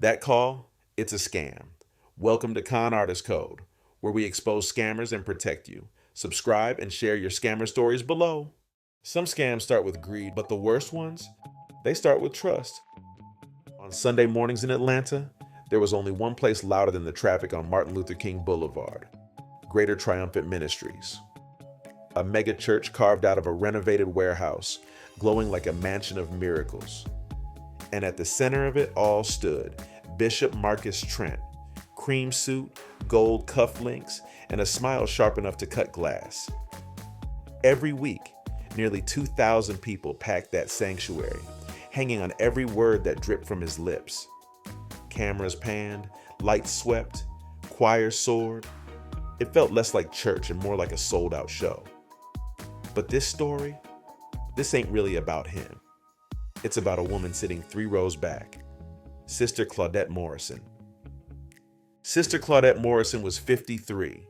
That call, it's a scam. Welcome to Con Artist Code, where we expose scammers and protect you. Subscribe and share your scammer stories below. Some scams start with greed, but the worst ones, they start with trust. On Sunday mornings in Atlanta, there was only one place louder than the traffic on Martin Luther King Boulevard: Greater Triumphant Ministries. A mega church carved out of a renovated warehouse, glowing like a mansion of miracles. And at the center of it all stood Bishop Marcus Trent, cream suit, gold cufflinks, and a smile sharp enough to cut glass. Every week, nearly 2,000 people packed that sanctuary, hanging on every word that dripped from his lips. Cameras panned, lights swept, choirs soared. It felt less like church and more like a sold-out show. But this story, this ain't really about him. It's about a woman sitting 3 rows back, Sister Claudette Morrison. Sister Claudette Morrison was 53,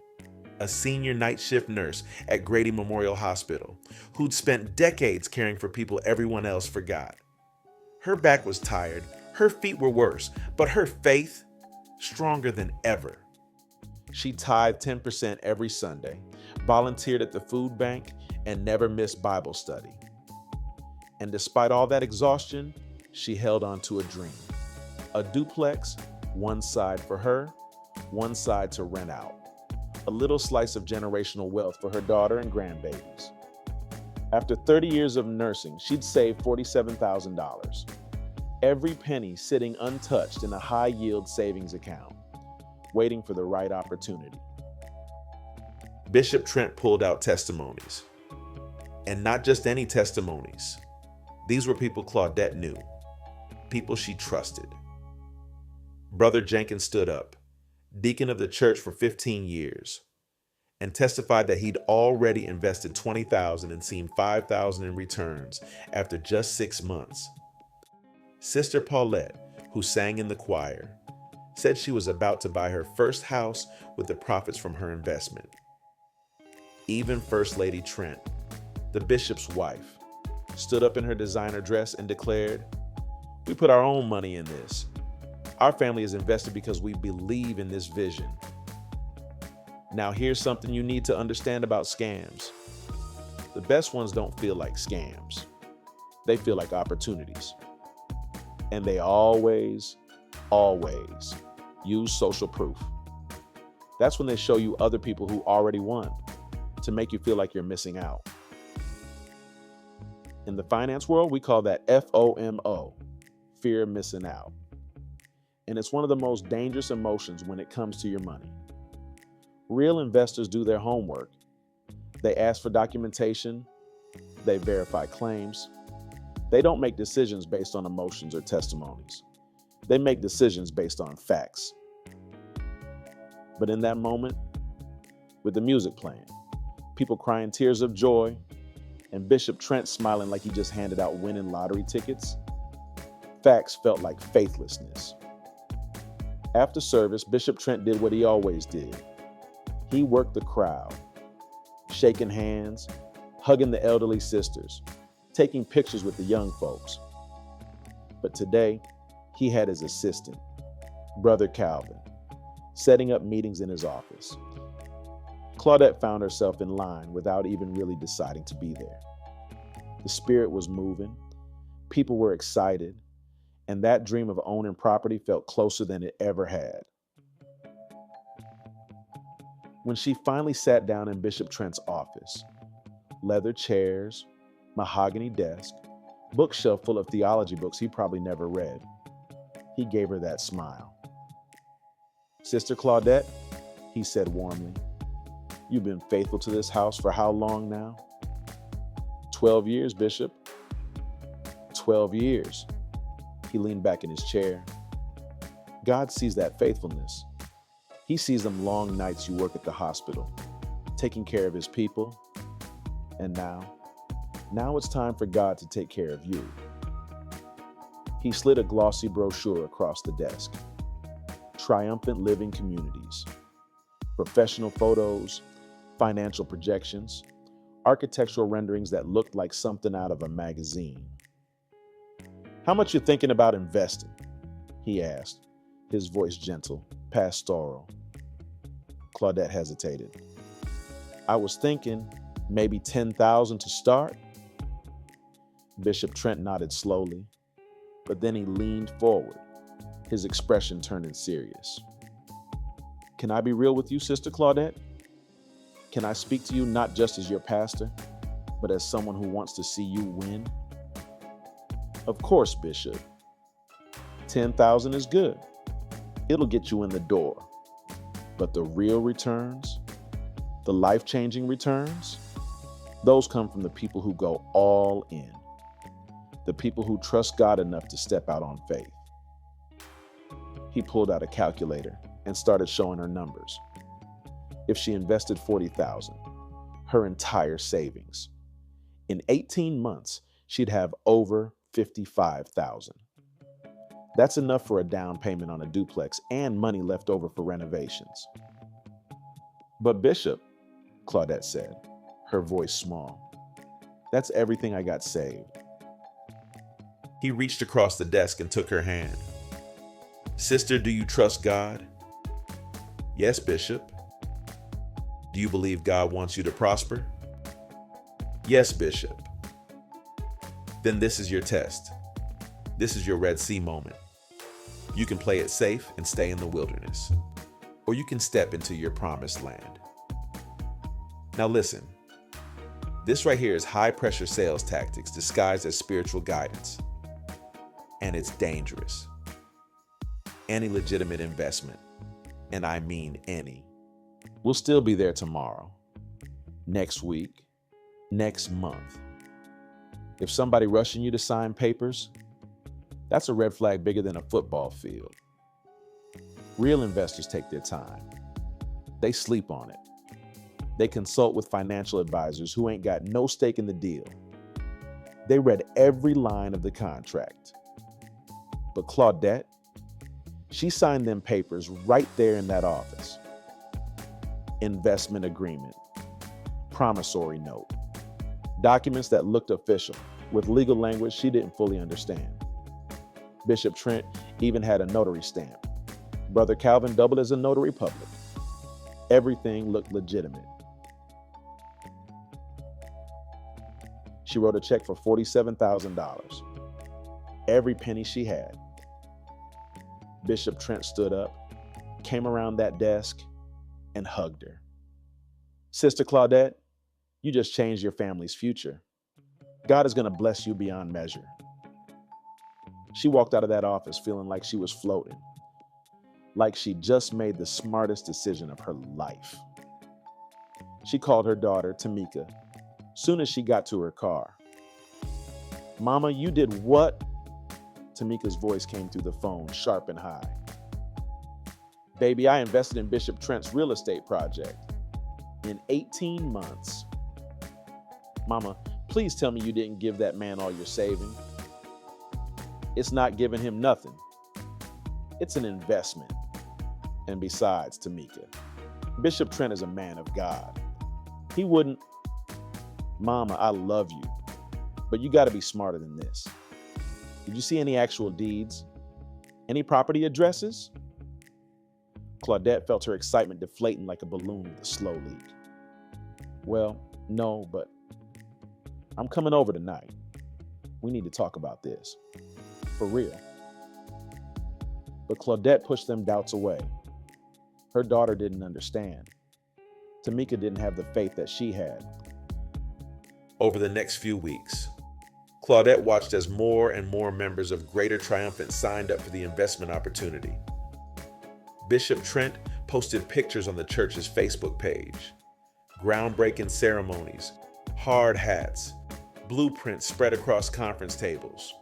a senior night shift nurse at Grady Memorial Hospital, who'd spent decades caring for people everyone else forgot. Her back was tired, her feet were worse, but her faith, stronger than ever. She tithed 10% every Sunday, volunteered at the food bank, and never missed Bible study. And despite all that exhaustion, she held on to a dream. A duplex, one side for her, one side to rent out. A little slice of generational wealth for her daughter and grandbabies. After 30 years of nursing, she'd saved $47,000. Every penny sitting untouched in a high-yield savings account, waiting for the right opportunity. Bishop Trent pulled out testimonies. And not just any testimonies. These were people Claudette knew, people she trusted. Brother Jenkins stood up, deacon of the church for 15 years, and testified that he'd already invested $20,000 and seen $5,000 in returns after just 6 months. Sister Paulette, who sang in the choir, said she was about to buy her first house with the profits from her investment. Even First Lady Trent, the bishop's wife, stood up in her designer dress and declared, "We put our own money in this. Our family is invested because we believe in this vision." Now here's something you need to understand about scams. The best ones don't feel like scams. They feel like opportunities. And they always use social proof. That's when they show you other people who already won to make you feel like you're missing out. In the finance world, we call that FOMO, fear of missing out. And it's one of the most dangerous emotions when it comes to your money. Real investors do their homework. They ask for documentation. They verify claims. They don't make decisions based on emotions or testimonies. They make decisions based on facts. But in that moment, with the music playing, people crying tears of joy, and Bishop Trent smiling like he just handed out winning lottery tickets, facts felt like faithlessness. After service, Bishop Trent did what he always did. He worked the crowd, shaking hands, hugging the elderly sisters, taking pictures with the young folks. But today, he had his assistant, Brother Calvin, setting up meetings in his office. Claudette found herself in line without even really deciding to be there. The spirit was moving, people were excited, and that dream of owning property felt closer than it ever had. When she finally sat down in Bishop Trent's office, leather chairs, mahogany desk, bookshelf full of theology books he probably never read, he gave her that smile. "Sister Claudette," he said warmly, "you've been faithful to this house for how long now?" 12 years, Bishop. 12 years. He leaned back in his chair. God sees that faithfulness. He sees them long nights you work at the hospital, taking care of his people. And now it's time for God to take care of you. He slid a glossy brochure across the desk. Triumphant Living Communities. Professional photos, financial projections, architectural renderings that looked like something out of a magazine. "How much you thinking about investing?" he asked, his voice gentle, pastoral. Claudette hesitated. I was thinking maybe 10,000 to start. Bishop Trent nodded slowly, but then he leaned forward, his expression turning serious. Can I be real with you, Sister Claudette? Can I speak to you not just as your pastor, but as someone who wants to see you win? Of course, Bishop. 10,000 is good. It'll get you in the door. But the real returns, the life-changing returns, those come from the people who go all in. The people who trust God enough to step out on faith. He pulled out a calculator and started showing her numbers. If she invested 40,000, her entire savings, in 18 months, she'd have over 55,000. That's enough for a down payment on a duplex and money left over for renovations. But Bishop, Claudette said, her voice small, that's everything I got saved. He reached across the desk and took her hand. Sister, do you trust God? Yes, Bishop. Do you believe God wants you to prosper? Yes, Bishop. Then this is your test. This is your Red Sea moment. You can play it safe and stay in the wilderness, or you can step into your promised land. Now listen, this right here is high-pressure sales tactics disguised as spiritual guidance. And it's dangerous. Any legitimate investment, and I mean any, will still be there tomorrow, next week, next month. If somebody rushing you to sign papers, that's a red flag bigger than a football field. Real investors take their time. They sleep on it. They consult with financial advisors who ain't got no stake in the deal. They read every line of the contract. But Claudette, she signed them papers right there in that office. Investment agreement, promissory note, documents that looked official with legal language she didn't fully understand. Bishop Trent even had a notary stamp. Brother Calvin doubled as a notary public. Everything looked legitimate. She wrote a check for $47,000. Every penny she had. Bishop Trent stood up, came around that desk, and hugged her. Sister Claudette, you just changed your family's future. God is going to bless you beyond measure. She walked out of that office feeling like she was floating, like she just made the smartest decision of her life. She called her daughter, Tamika, soon as she got to her car. Mama, you did what? Tamika's voice came through the phone, sharp and high. Baby, I invested in Bishop Trent's real estate project. In 18 months. Mama, please tell me you didn't give that man all your savings. It's not giving him nothing. It's an investment. And besides, Tamika, Bishop Trent is a man of God. He wouldn't. Mama, I love you, but you got to be smarter than this. Did you see any actual deeds? Any property addresses? Claudette felt her excitement deflating like a balloon with a slow leak. Well, no, but I'm coming over tonight. We need to talk about this. For real. But Claudette pushed them doubts away. Her daughter didn't understand. Tamika didn't have the faith that she had. Over the next few weeks, Claudette watched as more and more members of Greater Triumphant signed up for the investment opportunity. Bishop Trent posted pictures on the church's Facebook page. Groundbreaking ceremonies, hard hats, blueprints spread across conference tables.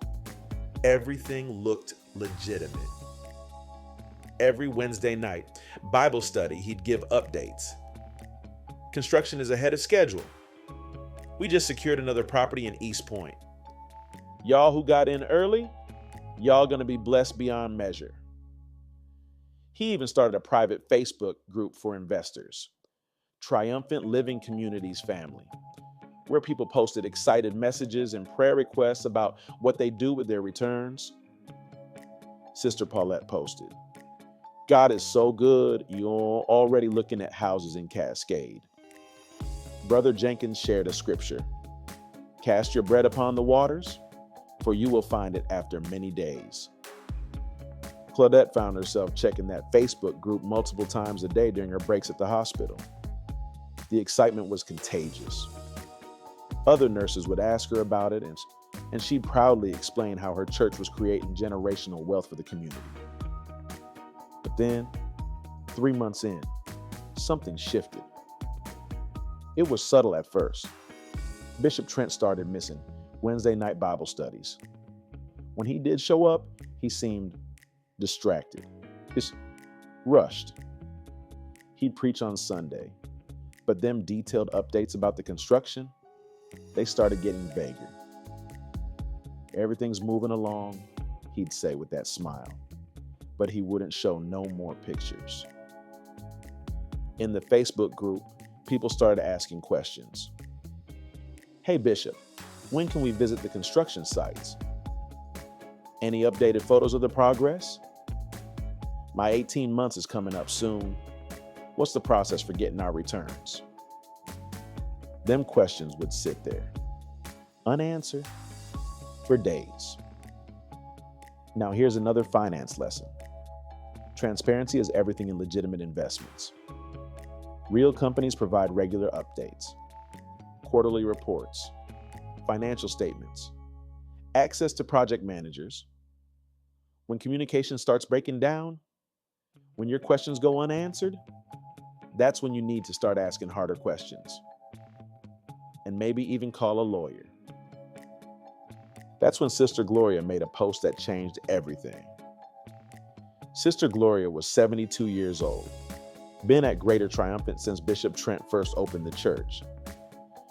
Everything looked legitimate. Every Wednesday night, Bible study, he'd give updates. Construction is ahead of schedule. We just secured another property in East Point. Y'all who got in early, y'all gonna be blessed beyond measure. He even started a private Facebook group for investors, Triumphant Living Communities Family, where people posted excited messages and prayer requests about what they do with their returns. Sister Paulette posted, God is so good, you're already looking at houses in Cascade. Brother Jenkins shared a scripture. Cast your bread upon the waters, for you will find it after many days. Claudette found herself checking that Facebook group multiple times a day during her breaks at the hospital. The excitement was contagious. Other nurses would ask her about it, and she'd proudly explain how her church was creating generational wealth for the community. But then, 3 months in, something shifted. It was subtle at first. Bishop Trent started missing Wednesday night Bible studies. When he did show up, he seemed distracted, just rushed. He'd preach on Sunday, but them detailed updates about the construction, they started getting vaguer. Everything's moving along, he'd say with that smile, but he wouldn't show no more pictures. In the Facebook group, people started asking questions. Hey Bishop, when can we visit the construction sites? Any updated photos of the progress? My 18 months is coming up soon. What's the process for getting our returns? Them questions would sit there, unanswered, for days. Now here's another finance lesson. Transparency is everything in legitimate investments. Real companies provide regular updates, quarterly reports, financial statements, access to project managers. When communication starts breaking down, when your questions go unanswered, that's when you need to start asking harder questions. And maybe even call a lawyer. That's when Sister Gloria made a post that changed everything. Sister Gloria was 72 years old, been at Greater Triumphant since Bishop Trent first opened the church.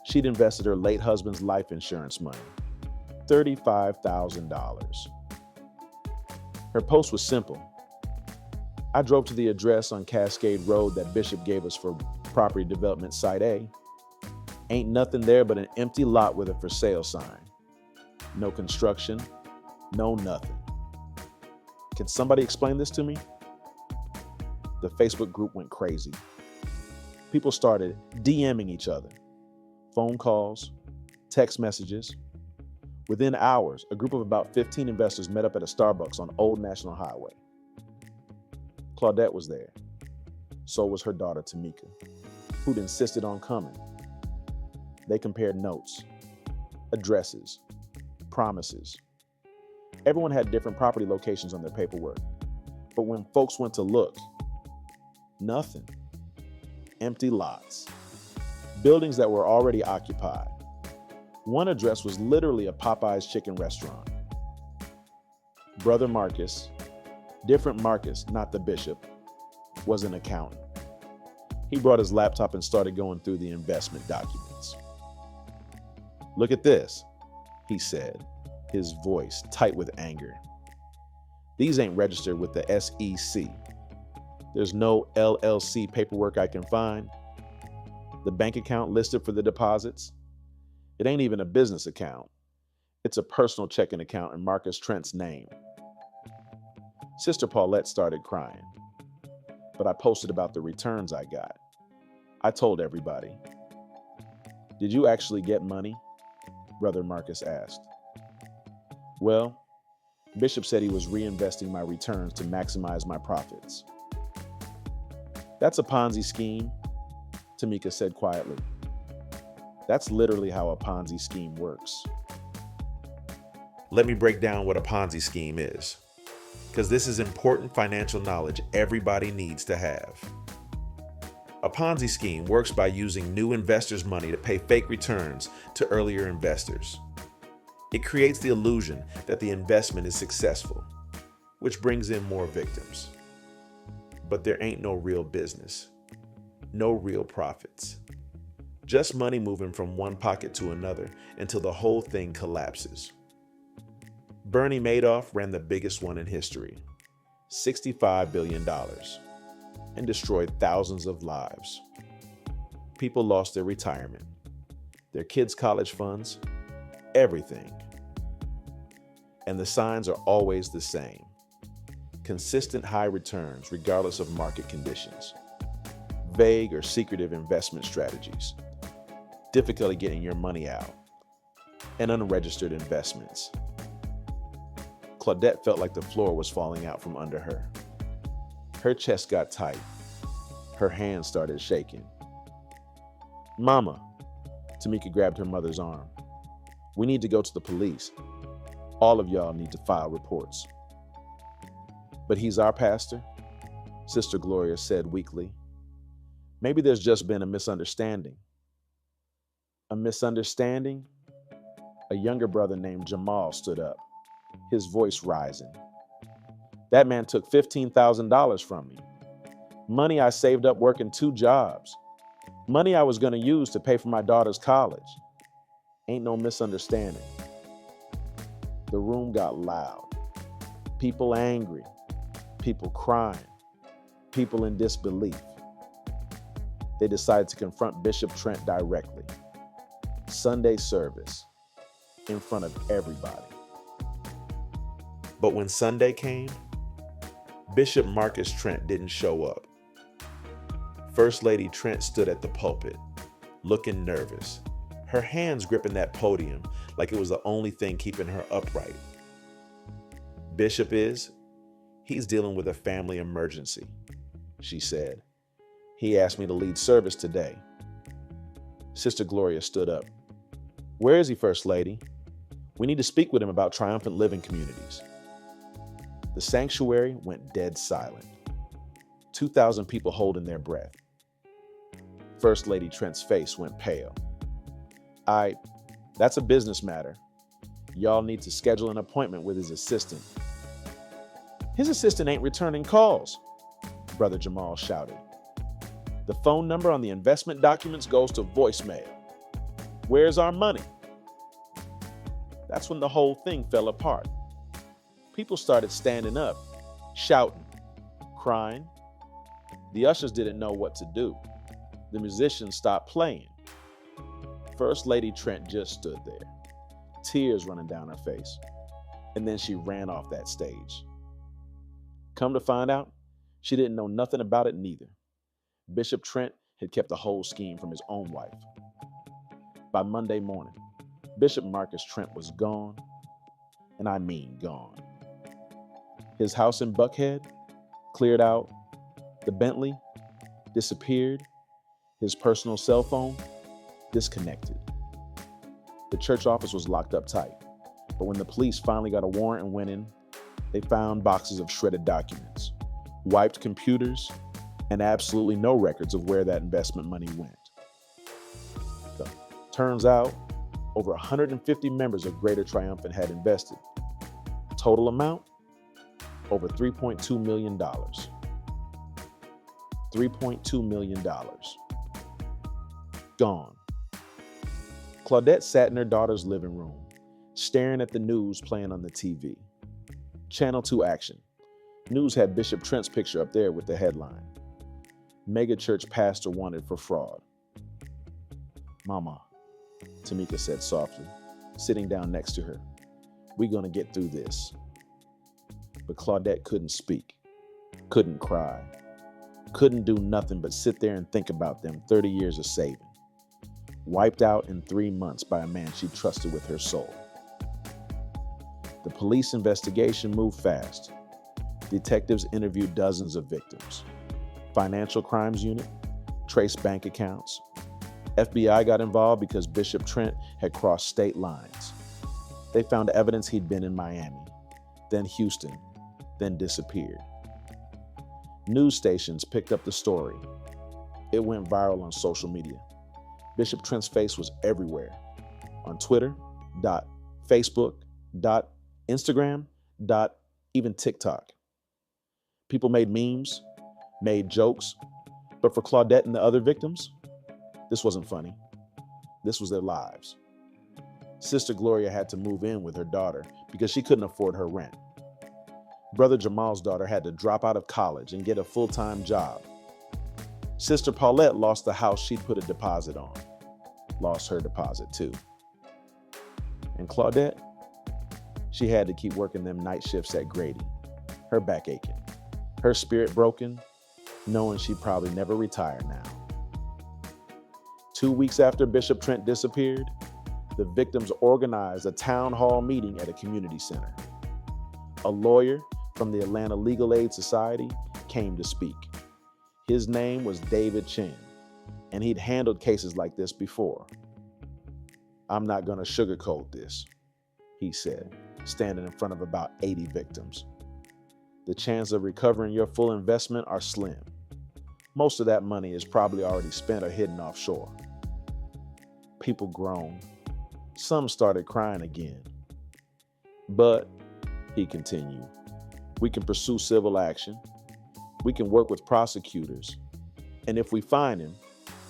She'd invested her late husband's life insurance money, $35,000. Her post was simple. I drove to the address on Cascade Road that Bishop gave us for property development site A. Ain't nothing there but an empty lot with a for sale sign. No construction, no nothing. Can somebody explain this to me? The Facebook group went crazy. People started DMing each other. Phone calls, text messages. Within hours, a group of about 15 investors met up at a Starbucks on Old National Highway. Claudette was there. So was her daughter, Tamika, who'd insisted on coming. They compared notes, addresses, promises. Everyone had different property locations on their paperwork. But when folks went to look, nothing. Empty lots. Buildings that were already occupied. One address was literally a Popeye's chicken restaurant. Brother Marcus, different Marcus, not the bishop, was an accountant. He brought his laptop and started going through the investment documents. Look at this, he said, his voice tight with anger. These ain't registered with the SEC. There's no LLC paperwork I can find. The bank account listed for the deposits, it ain't even a business account. It's a personal checking account in Marcus Trent's name. Sister Paulette started crying, but I posted about the returns I got. I told everybody. Did you actually get money? Brother Marcus asked. Well, Bishop said he was reinvesting my returns to maximize my profits. That's a Ponzi scheme, Tamika said quietly. That's literally how a Ponzi scheme works. Let me break down what a Ponzi scheme is, because this is important financial knowledge everybody needs to have. A Ponzi scheme works by using new investors' money to pay fake returns to earlier investors. It creates the illusion that the investment is successful, which brings in more victims. But there ain't no real business, no real profits. Just money moving from one pocket to another until the whole thing collapses. Bernie Madoff ran the biggest one in history, $65 billion, and destroyed thousands of lives. People lost their retirement, their kids' college funds, everything. And the signs are always the same. consistent high returns regardless of market conditions, vague or secretive investment strategies, difficulty getting your money out, and unregistered investments. Claudette felt like the floor was falling out from under her. Her chest got tight. Her hands started shaking. "Mama," Tamika grabbed her mother's arm. "We need to go to the police. All of y'all need to file reports." "But he's our pastor," Sister Gloria said weakly. "Maybe there's just been a misunderstanding." "A misunderstanding?" A younger brother named Jamal stood up, his voice rising. "That man took $15,000 from me. Money I saved up working 2 jobs. Money I was going to use to pay for my daughter's college. Ain't no misunderstanding." The room got loud. People angry. People crying. People in disbelief. They decided to confront Bishop Trent directly. Sunday service. In front of everybody. But when Sunday came, Bishop Marcus Trent didn't show up. First Lady Trent stood at the pulpit, looking nervous, her hands gripping that podium like it was the only thing keeping her upright. "Bishop he's dealing with a family emergency," she said. "He asked me to lead service today." Sister Gloria stood up. "Where is he, First Lady? We need to speak with him about triumphant living communities." The sanctuary went dead silent. 2,000 people holding their breath. First Lady Trent's face went pale. That's a business matter. Y'all need to schedule an appointment with his assistant." "His assistant ain't returning calls," Brother Jamal shouted. "The phone number on the investment documents goes to voicemail. Where's our money?" That's when the whole thing fell apart. People started standing up, shouting, crying. The ushers didn't know what to do. The musicians stopped playing. First Lady Trent just stood there, tears running down her face, and then she ran off that stage. Come to find out, she didn't know nothing about it neither. Bishop Trent had kept the whole scheme from his own wife. By Monday morning, Bishop Marcus Trent was gone, and I mean gone. His house in Buckhead, cleared out. The Bentley, disappeared. His personal cell phone, disconnected. The church office was locked up tight, but when the police finally got a warrant and went in, they found boxes of shredded documents, wiped computers, and absolutely no records of where that investment money went. So, turns out, over 150 members of Greater Triumphant had invested. Total amount? Over $3.2 million. $3.2 million. Gone. Claudette sat in her daughter's living room, staring at the news playing on the TV. Channel 2 Action. News had Bishop Trent's picture up there with the headline. Mega church pastor wanted for fraud. "Mama," Tamika said softly, sitting down next to her. "We're gonna get through this." But Claudette couldn't speak, couldn't cry, couldn't do nothing but sit there and think about them 30 years of saving, wiped out in 3 months by a man she trusted with her soul. The police investigation moved fast. Detectives interviewed dozens of victims. Financial Crimes Unit traced bank accounts. FBI got involved because Bishop Trent had crossed state lines. They found evidence he'd been in Miami, then Houston, then disappeared. News stations picked up the story. It went viral on social media. Bishop Trent's face was everywhere. On Twitter, Facebook, Instagram, even TikTok. People made memes, made jokes, but for Claudette and the other victims, this wasn't funny. This was their lives. Sister Gloria had to move in with her daughter because she couldn't afford her rent. Brother Jamal's daughter had to drop out of college and get a full-time job. Sister Paulette lost the house she'd put a deposit on. Lost her deposit too. And Claudette, she had to keep working them night shifts at Grady. her back aching, her spirit broken, knowing she'd probably never retire now. 2 weeks after Bishop Trent disappeared, the victims organized a town hall meeting at a community center. A lawyer from the Atlanta Legal Aid Society came to speak. His name was David Chin, and he'd handled cases like this before. "I'm not going to sugarcoat this," he said, standing in front of about 80 victims. "The chance of recovering your full investment are slim. Most of that money is probably already spent or hidden offshore." People groaned. Some started crying again. "But," he continued, "we can pursue civil action. We can work with prosecutors. And if we find him,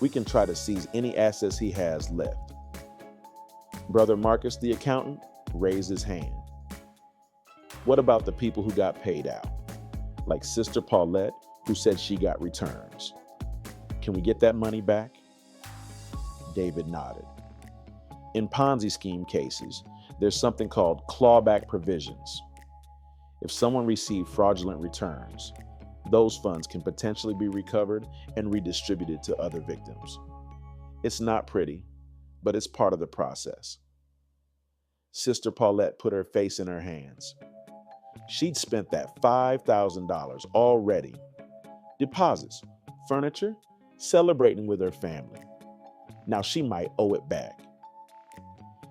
we can try to seize any assets he has left." Brother Marcus, the accountant, raised his hand. "What about the people who got paid out? Like Sister Paulette, who said she got returns. Can we get that money back?" David nodded. In Ponzi scheme cases, there's something called clawback provisions. If someone received fraudulent returns, those funds can potentially be recovered and redistributed to other victims. It's not pretty, but it's part of the process. Sister Paulette put her face in her hands. She'd spent that $5,000 already. Deposits, furniture, celebrating with her family. Now she might owe it back.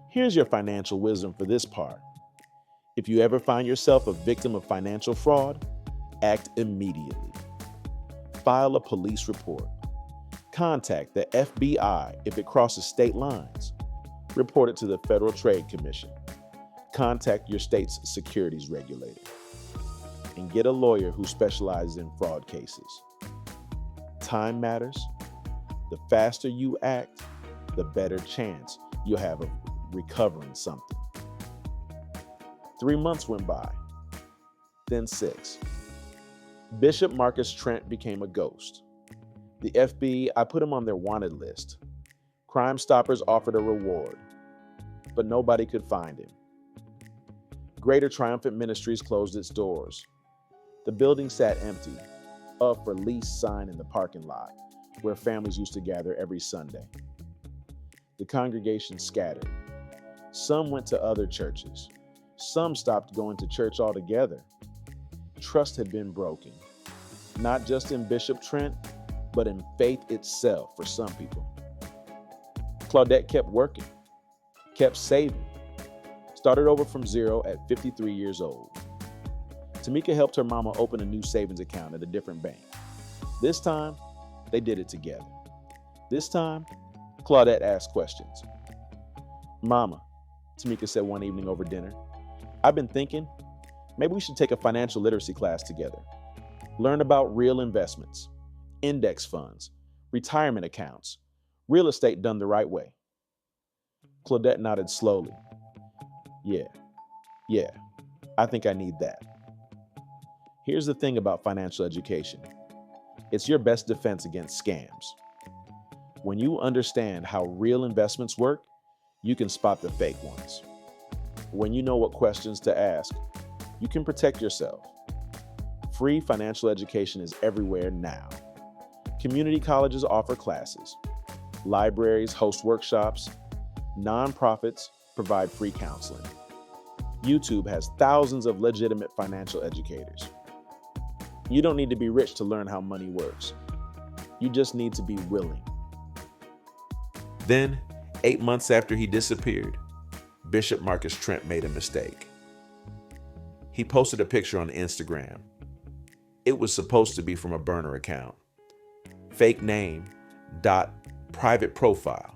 Here's your financial wisdom for this part. If you ever find yourself a victim of financial fraud, act immediately. File a police report. Contact the FBI if it crosses state lines. Report it to the Federal Trade Commission. Contact your state's securities regulator. And get a lawyer who specializes in fraud cases. Time matters. The faster you act, the better chance you'll have of recovering something. 3 months went by, then 6. Bishop Marcus Trent became a ghost. The FBI put him on their wanted list. Crime Stoppers offered a reward, but nobody could find him. Greater Triumphant Ministries closed its doors. The building sat empty, a for lease sign in the parking lot, where families used to gather every Sunday. The congregation scattered. Some went to other churches. Some stopped going to church altogether. Trust had been broken, not just in Bishop Trent, but in faith itself for some people. Claudette kept working, kept saving, started over from zero at 53 years old. Tamika helped her mama open a new savings account at a different bank. This time, they did it together. This time, Claudette asked questions. "Mama," Tamika said one evening over dinner, "I've been thinking, maybe we should take a financial literacy class together. Learn about real investments, index funds, retirement accounts, real estate done the right way." Claudette nodded slowly. Yeah, I think I need that." Here's the thing about financial education. It's your best defense against scams. When you understand how real investments work, you can spot the fake ones. When you know what questions to ask, you can protect yourself. Free financial education is everywhere now. Community colleges offer classes. Libraries host workshops. Nonprofits provide free counseling. YouTube has thousands of legitimate financial educators. You don't need to be rich to learn how money works. You just need to be willing. Then, 8 months after he disappeared, Bishop Marcus Trent made a mistake. He posted a picture on Instagram. It was supposed to be from a burner account. Fake name, private profile.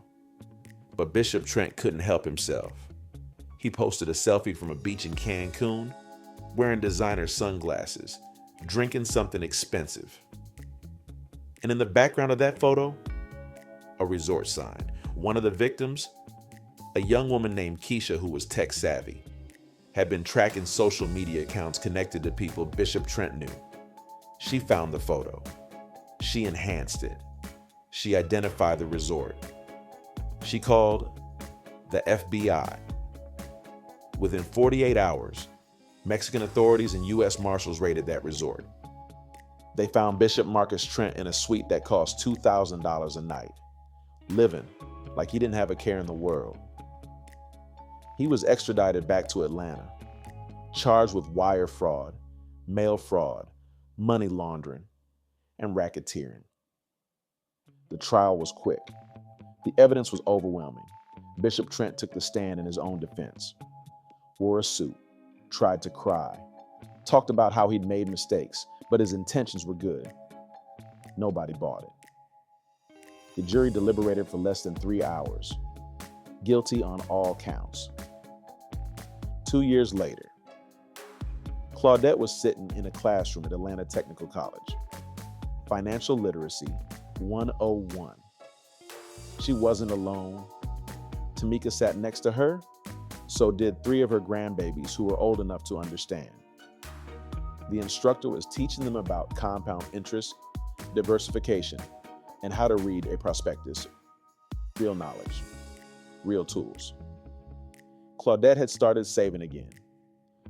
But Bishop Trent couldn't help himself. He posted a selfie from a beach in Cancun, wearing designer sunglasses, drinking something expensive. And in the background of that photo, a resort sign. One of the victims, a young woman named Keisha who was tech savvy, had been tracking social media accounts connected to people Bishop Trent knew. She found the photo. She enhanced it. She identified the resort. She called the FBI. Within 48 hours, Mexican authorities and U.S. Marshals raided that resort. They found Bishop Marcus Trent in a suite that cost $2,000 a night, living like he didn't have a care in the world. He was extradited back to Atlanta, charged with wire fraud, mail fraud, money laundering, and racketeering. The trial was quick. The evidence was overwhelming. Bishop Trent took the stand in his own defense, wore a suit, tried to cry, talked about how he'd made mistakes, but his intentions were good. Nobody bought it. The jury deliberated for less than 3 hours. Guilty on all counts. 2 years later, Claudette was sitting in a classroom at Atlanta Technical College. Financial Literacy 101. She wasn't alone. Tamika sat next to her, so did 3 of her grandbabies who were old enough to understand. The instructor was teaching them about compound interest, diversification, and how to read a prospectus. Real knowledge, real tools. Claudette had started saving again.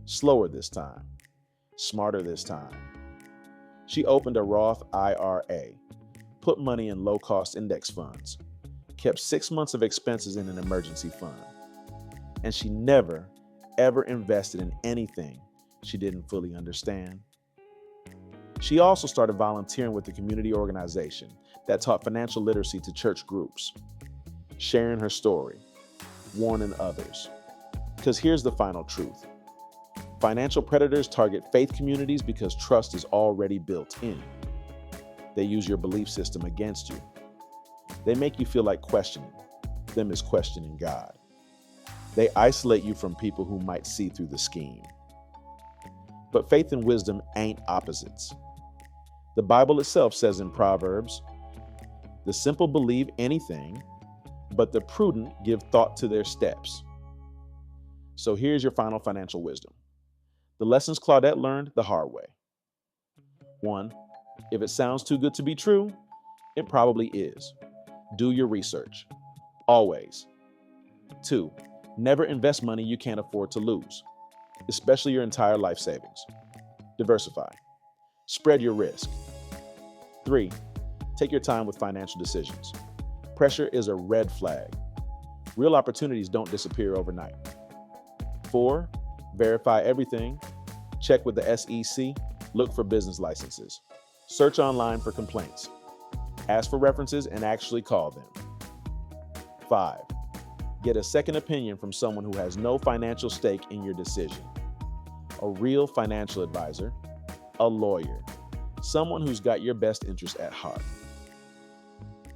Slower this time, smarter this time. She opened a Roth IRA, put money in low-cost index funds, kept 6 months of expenses in an emergency fund, and she never, ever invested in anything she didn't fully understand. She also started volunteering with a community organization that taught financial literacy to church groups, sharing her story, warning others. Because here's the final truth. Financial predators target faith communities because trust is already built in. They use your belief system against you. They make you feel like questioning them is questioning God. They isolate you from people who might see through the scheme. But faith and wisdom ain't opposites. The Bible itself says in Proverbs, "The simple believe anything, but the prudent give thought to their steps." So here's your final financial wisdom. The lessons Claudette learned the hard way. 1, if it sounds too good to be true, it probably is. Do your research. Always. 2, never invest money you can't afford to lose, especially your entire life savings. Diversify. Spread your risk. 3, take your time with financial decisions. Pressure is a red flag. Real opportunities don't disappear overnight. 4, verify everything. Check with the SEC. Look for business licenses. Search online for complaints. Ask for references and actually call them. 5, get a second opinion from someone who has no financial stake in your decision. A real financial advisor, a lawyer, someone who's got your best interest at heart.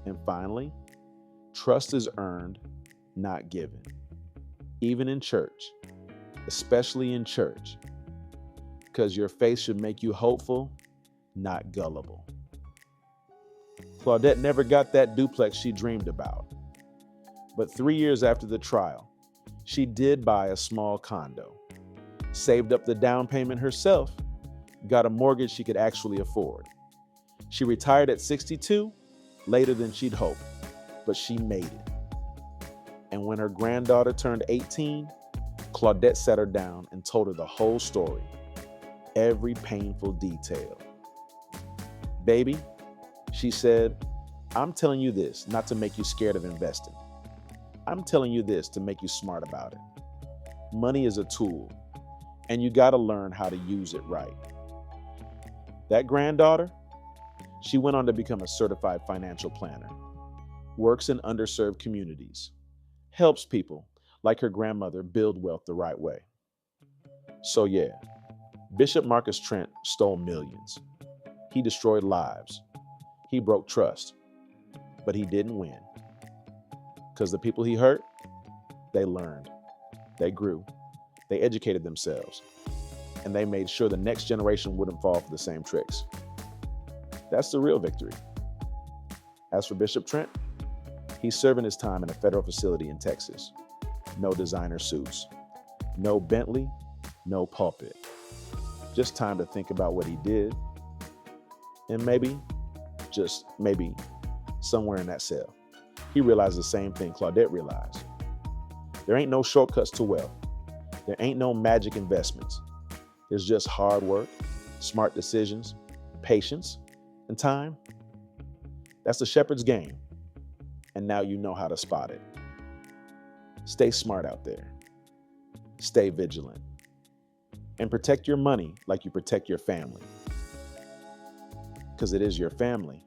And finally, trust is earned, not given. Even in church, especially in church, because your faith should make you hopeful, not gullible. Claudette never got that duplex she dreamed about. But 3 years after the trial, she did buy a small condo, saved up the down payment herself, got a mortgage she could actually afford. She retired at 62, later than she'd hoped, but she made it. And when her granddaughter turned 18, Claudette sat her down and told her the whole story, every painful detail. "Baby," she said, "I'm telling you this not to make you scared of investing. I'm telling you this to make you smart about it. Money is a tool, and you got to learn how to use it right." That granddaughter, she went on to become a certified financial planner, works in underserved communities, helps people like her grandmother build wealth the right way. So yeah, Bishop Marcus Trent stole millions. He destroyed lives. He broke trust, but he didn't win. Because the people he hurt, they learned, they grew, they educated themselves, and they made sure the next generation wouldn't fall for the same tricks. That's the real victory. As for Bishop Trent, he's serving his time in a federal facility in Texas. No designer suits, no Bentley, no pulpit. Just time to think about what he did, and maybe, just maybe, somewhere in that cell, he realized the same thing Claudette realized. There ain't no shortcuts to wealth. There ain't no magic investments. There's just hard work, smart decisions, patience, and time. That's the shepherd's game. And now you know how to spot it. Stay smart out there. Stay vigilant. And protect your money like you protect your family. Because it is your family